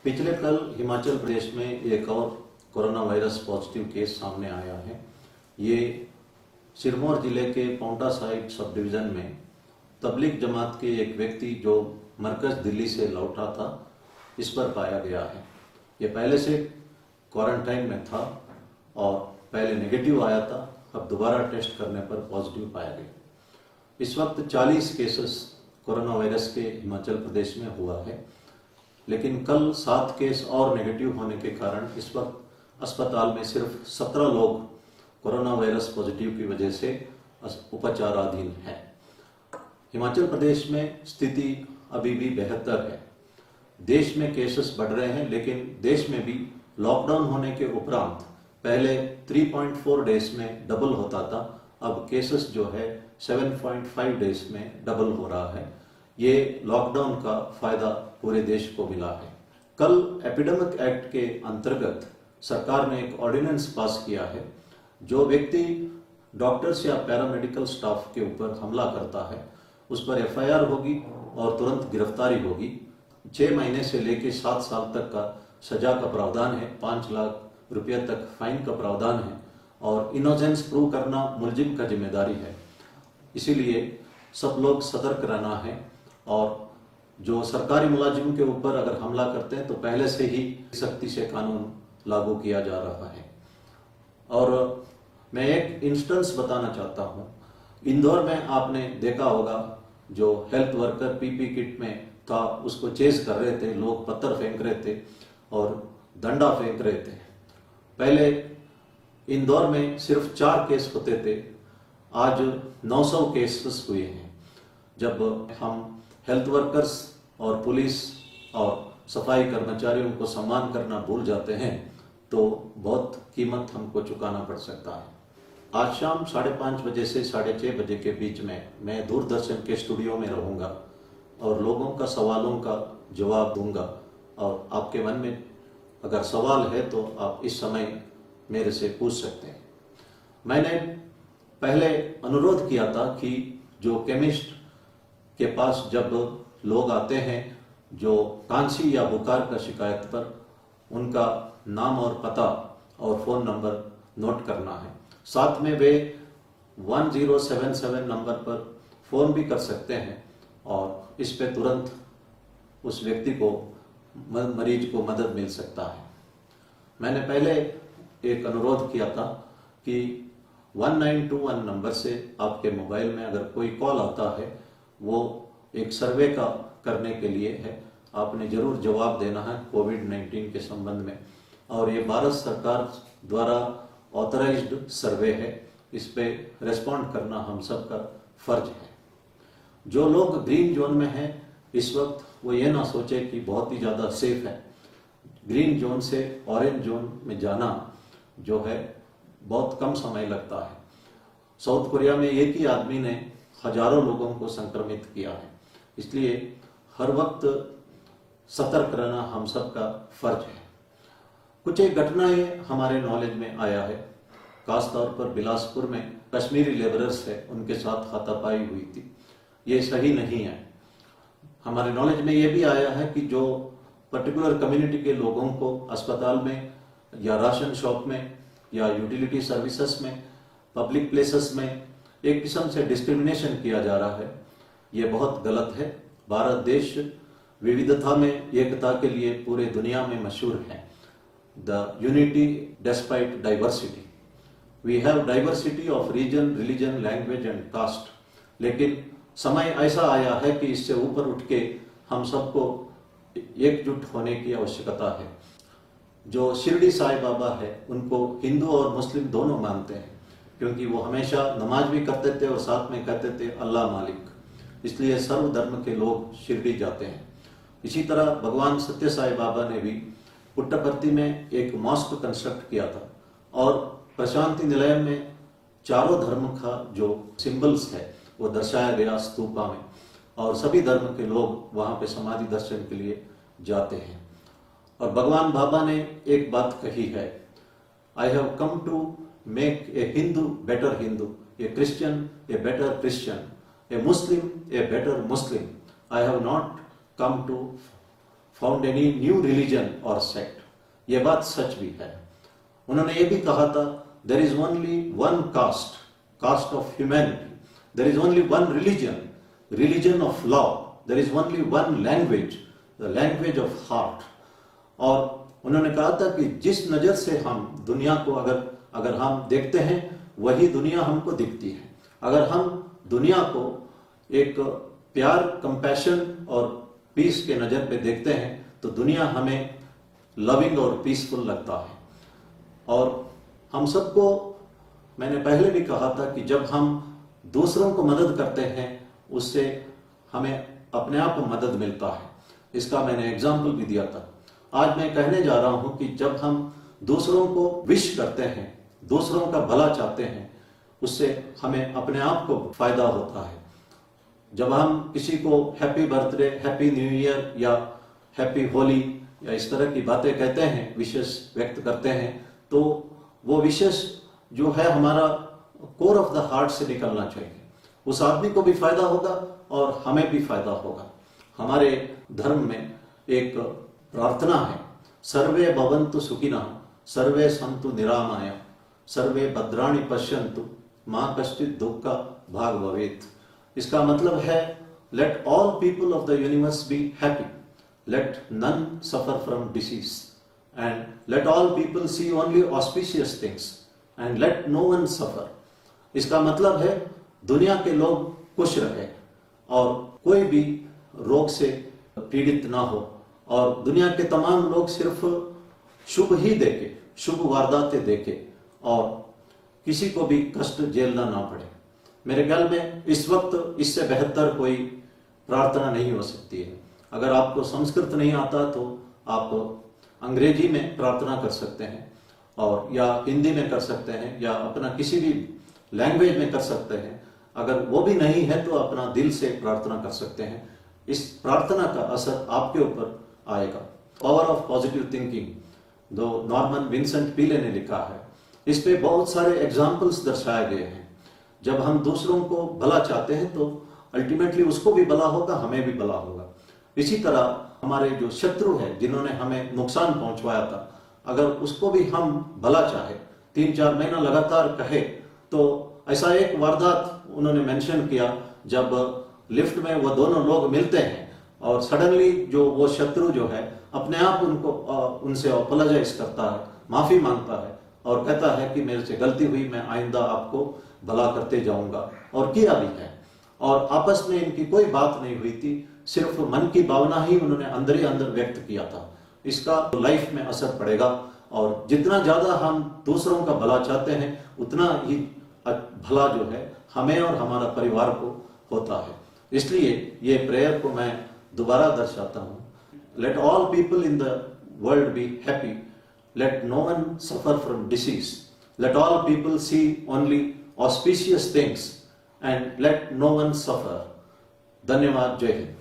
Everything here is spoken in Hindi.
पिछले कल हिमाचल प्रदेश में एक और कोरोना वायरस पॉजिटिव केस सामने आया है। ये सिरमौर जिले के पांवटा साहिब सब डिवीजन में तबलीग जमात के एक व्यक्ति जो मरकज दिल्ली से लौटा था, इस पर पाया गया है। ये पहले से क्वारंटाइन में था और पहले नेगेटिव आया था, अब दोबारा टेस्ट करने पर पॉजिटिव पाया गया। इस वक्त 40 केसेस कोरोना वायरस के हिमाचल प्रदेश में हुआ है, लेकिन कल 7 केस और नेगेटिव होने के कारण इस वक्त अस्पताल में सिर्फ 17 लोग कोरोना वायरस पॉजिटिव की वजह से उपचाराधीन है। हिमाचल प्रदेश में स्थिति अभी भी बेहतर है। देश में केसेस बढ़ रहे हैं, लेकिन देश में भी लॉकडाउन होने के उपरांत पहले 3.4 डेज में डबल होता था, अब केसेस जो है 7.5 डेज में डबल हो रहा है। ये लॉकडाउन का फायदा पूरे देश को मिला है। कल एपिडेमिक एक्ट के अंतर्गत सरकार ने एक ऑर्डिनेंस पास किया है। जो व्यक्ति डॉक्टर्स या पैरामेडिकल स्टाफ के ऊपर हमला करता है उस पर एफआईआर होगी और तुरंत गिरफ्तारी होगी। 6 महीने से लेकर 7 साल तक का सजा का प्रावधान है, 5 लाख रुपये तक फाइन का प्रावधान है और इनोसेंस प्रूव करना मुलजिम का जिम्मेदारी है। इसीलिए सब लोग सतर्क रहना है और जो सरकारी मुलाजिम के ऊपर अगर हमला करते हैं तो पहले से ही सख्ती से कानून लागू किया जा रहा है। और मैं एक इंस्टेंस बताना चाहता हूँ। इंदौर में आपने देखा होगा, जो हेल्थ वर्कर पीपी किट में था उसको चेज कर रहे थे, लोग पत्थर फेंक रहे थे और डंडा फेंक रहे थे। पहले इंदौर में सिर्फ 4 केस होते थे, आज 900 केसेस हुए हैं। जब हम हेल्थ वर्कर्स और पुलिस और सफाई कर्मचारियों को सम्मान करना भूल जाते हैं तो बहुत कीमत हमको चुकाना पड़ सकता है। आज शाम 5:30 बजे से 6:30 बजे के बीच में मैं दूरदर्शन के स्टूडियो में रहूंगा और लोगों का सवालों का जवाब दूंगा। और आपके मन में अगर सवाल है तो आप इस समय मेरे से पूछ सकते हैं। मैंने पहले अनुरोध किया था कि जो केमिस्ट के पास जब लोग आते हैं जो खांसी या बुखार का शिकायत पर, उनका नाम और पता और फ़ोन नंबर नोट करना है। साथ में वे 1077 नंबर पर फ़ोन भी कर सकते हैं और इस पे तुरंत उस व्यक्ति को, मरीज को मदद मिल सकता है। मैंने पहले एक अनुरोध किया था कि 1921 नंबर से आपके मोबाइल में अगर कोई कॉल आता है, वो एक सर्वे का करने के लिए है। आपने जरूर जवाब देना है कोविड-19 के संबंध में, और ये भारत सरकार द्वारा ऑथराइज्ड सर्वे है। इस पे रेस्पॉन्ड करना हम सब का फर्ज है। जो लोग ग्रीन जोन में हैं इस वक्त, वो ये ना सोचे कि बहुत ही ज़्यादा सेफ है। ग्रीन जोन से ऑरेंज जोन में जाना जो है बहुत कम समय लगता है। साउथ कोरिया में एक ही आदमी ने हजारों लोगों को संक्रमित किया है। इसलिए हर वक्त सतर्क रहना हम सब का फर्ज है। कुछ एक घटनाएं हमारे नॉलेज में आया है, खास तौर पर बिलासपुर में कश्मीरी लेबरर्स है, उनके साथ हाथापाई हुई थी। ये सही नहीं है। हमारे नॉलेज में ये भी आया है कि जो पर्टिकुलर कम्युनिटी के लोगों को अस्पताल में या राशन शॉप में या यूटिलिटी सर्विसेज में, पब्लिक प्लेसेस में एक किस्म से डिस्क्रिमिनेशन किया जा रहा है। ये बहुत गलत है। भारत देश विविधता में एकता के लिए पूरे दुनिया में मशहूर है। The unity despite diversity. We have diversity of region, religion, language and caste. लेकिन समय ऐसा आया है कि इससे ऊपर उठ के हम सबको एकजुट होने की आवश्यकता है। जो शिरडी साईं बाबा है, उनको हिंदू और मुस्लिम दोनों मानते हैं, क्योंकि वो हमेशा नमाज भी करते थे और साथ में कहते थे अल्लाह मालिक। इसलिए सर्व धर्म के लोग शिरडी जाते हैं। इसी तरह भगवान सत्य साईं बाबा ने भी पुट्टपर्ती में एक मॉस्क कंस्ट्रक्ट किया था और प्रशांति निलयम में चारों धर्म का जो सिंबल्स है वो दर्शाया गया स्तूपा में, और सभी धर्म के लोग वहां पे समाधि दर्शन के लिए जाते हैं। और भगवान बाबा ने एक बात कही है, I have come to make a Hindu better Hindu, a Christian a better Christian, a Muslim a better Muslim. I have not come to found any new religion और सेक्ट। ये बात सच भी है। उन्होंने ये भी कहा था, there is only one caste, caste of humanity, there is only one religion, religion of love, there is only one language, the language of heart. और उन्होंने कहा था कि जिस नजर से हम दुनिया को अगर हम देखते हैं वही दुनिया हमको दिखती है। अगर हम दुनिया को एक प्यार, कंपैशन और पीस के नजर पे देखते हैं तो दुनिया हमें लविंग और पीसफुल लगता है। और हम सबको, मैंने पहले भी कहा था कि जब हम दूसरों को मदद करते हैं उससे हमें अपने आप को मदद मिलता है। इसका मैंने एग्जाम्पल भी दिया था। आज मैं कहने जा रहा हूं कि जब हम दूसरों को विश करते हैं, दूसरों का भला चाहते हैं, उससे हमें अपने आप को फायदा होता है। जब हम किसी को happy birthday, happy new year या हैप्पी होली या इस तरह की बातें कहते हैं, विशेष व्यक्त करते हैं, तो वो विशेष जो है हमारा कोर ऑफ द हार्ट से निकलना चाहिए। उस आदमी को भी फायदा होगा और हमें भी फायदा होगा। हमारे धर्म में एक प्रार्थना है, सर्वे भवन्तु सुखिनः, सर्वे सन्तु निरामया, सर्वे भद्राणि पश्यन्तु, मां कश्चित् दुःख भाग भवेत्। इसका मतलब है, let all people of the universe be happy, let none suffer from disease, and let all people see only auspicious things, and let no one suffer. इसका मतलब है दुनिया के लोग खुश रहे और कोई भी रोग से पीड़ित ना हो, और दुनिया के तमाम लोग सिर्फ शुभ ही देखे, शुभ वारदातें देखे और किसी को भी कष्ट झेलना ना पड़े। मेरे ख्याल में इस वक्त इससे बेहतर कोई प्रार्थना नहीं हो सकती है। अगर आपको संस्कृत नहीं आता तो आप अंग्रेजी में प्रार्थना कर सकते हैं, और या हिंदी में कर सकते हैं, या अपना किसी भी लैंग्वेज में कर सकते हैं। अगर वो भी नहीं है तो अपना दिल से प्रार्थना कर सकते हैं। इस प्रार्थना का असर आपके ऊपर आएगा। पावर ऑफ पॉजिटिव थिंकिंग, जो नॉर्मन विंसेंट पीले ने लिखा है, इस पे बहुत सारे एग्जाम्पल्स दर्शाए गए हैं। जब हम दूसरों को भला चाहते हैं तो अल्टीमेटली उसको भी भला होगा, हमें भी भला होगा। इसी तरह हमारे जो शत्रु है, जिन्होंने हमें नुकसान पहुंचवाया था, अगर उसको भी हम भला चाहे, 3-4 महीना लगातार कहे, तो ऐसा एक वारदात उन्होंने मेंशन किया, जब लिफ्ट में वो दोनों लोग मिलते हैं और सडनली जो वो शत्रु जो है अपने आप उनसे अपोलोजाइज करता है, माफी मांगता है और कहता है कि मेरे से गलती हुई, मैं आइंदा आपको भला करते जाऊंगा, और किया भी है। और आपस में इनकी कोई बात नहीं हुई थी, सिर्फ मन की भावना ही उन्होंने अंदर ही अंदर व्यक्त किया था। इसका लाइफ में असर पड़ेगा, और जितना ज्यादा हम दूसरों का भला चाहते हैं उतना ही भला जो है हमें और हमारा परिवार को होता है। इसलिए ये प्रेयर को मैं दोबारा दर्शाता हूं, let all people in the world be happy, let no one suffer from disease, let all people see only auspicious things, and let no one suffer. धन्यवाद। जय हिंद।